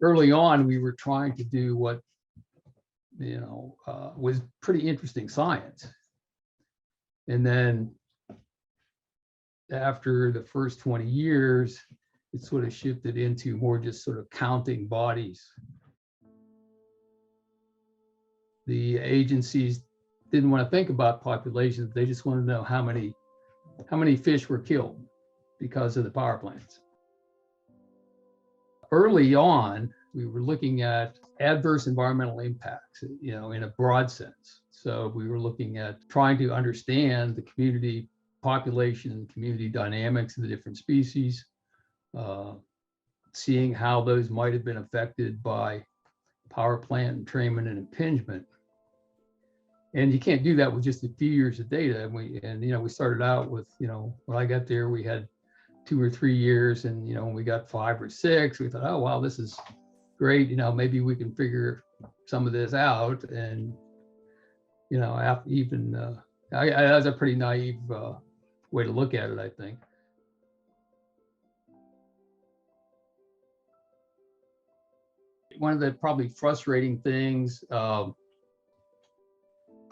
early on, we were trying to do what, was pretty interesting science. And then after the first 20 years, it sort of shifted into more just sort of counting bodies. The agencies didn't want to think about populations. They just wanted to know how many fish were killed because of the power plants. Early on, we were looking at adverse environmental impacts, in a broad sense. So we were looking at trying to understand the community population, community dynamics of the different species, seeing how those might have been affected by power plant entrainment and impingement. And you can't do that with just a few years of data. And we started out with, when I got there, we had 2 or 3 years, and when we got 5 or 6, we thought, oh wow, this is great. Maybe we can figure some of this out. And that's a pretty naive way to look at it, I think. One of the probably frustrating things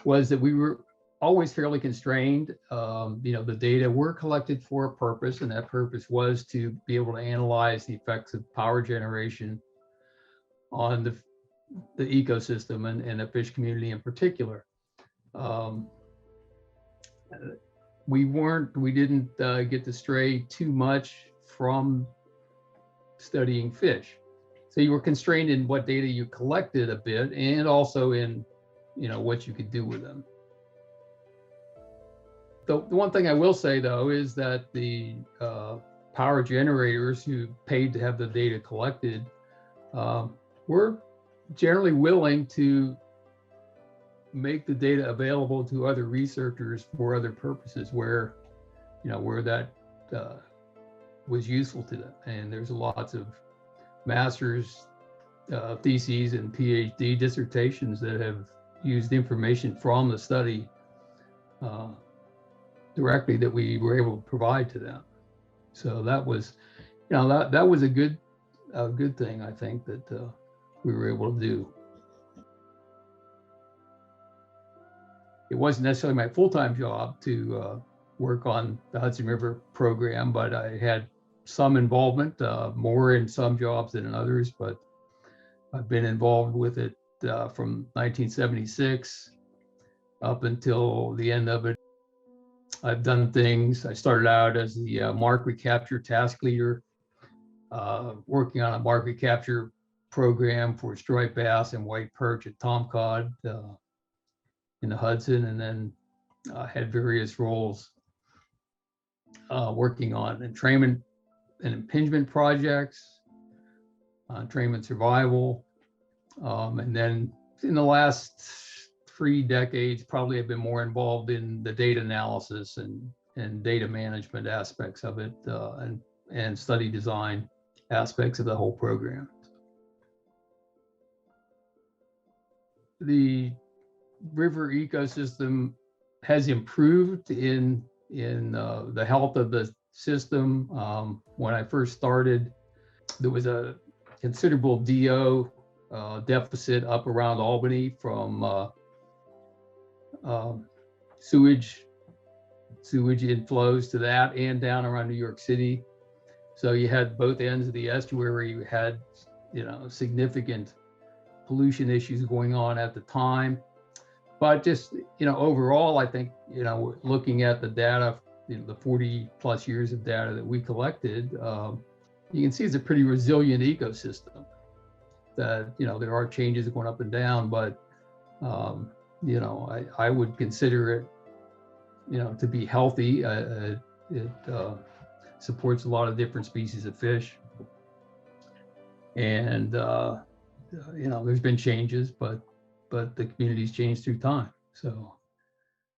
was that we were always fairly constrained. The data were collected for a purpose, and that purpose was to be able to analyze the effects of power generation on the ecosystem and the fish community in particular. We didn't get to stray too much from studying fish. So you were constrained in what data you collected a bit, and also in what you could do with them. The one thing I will say, though, is that the power generators who paid to have the data collected were generally willing to make the data available to other researchers for other purposes where that was useful to them. And there's lots of master's theses and PhD dissertations that have used information from the study directly that we were able to provide to them. So that was, that was a good thing, I think, that we were able to do. It wasn't necessarily my full-time job to work on the Hudson River program, but I had some involvement, more in some jobs than in others, but I've been involved with it from 1976 up until the end of it. I've done things. I started out as the mark recapture task leader, working on a mark recapture program for striped bass and white perch at tomcod in the Hudson, and then had various roles working on entrainment and impingement projects, entrainment survival, and then in the last 3 decades, probably have been more involved in the data analysis and data management aspects of it, and study design aspects of the whole program. The river ecosystem has improved in the health of the system. When I first started, there was a considerable DO deficit up around Albany from sewage inflows to that, and down around New York City. So you had both ends of the estuary. You had, significant pollution issues going on at the time. But just, overall, I think, looking at the data, the 40 plus years of data that we collected, you can see it's a pretty resilient ecosystem. That, there are changes going up and down, but, I would consider it, to be healthy. It supports a lot of different species of fish. And, there's been changes, but the community's changed through time. So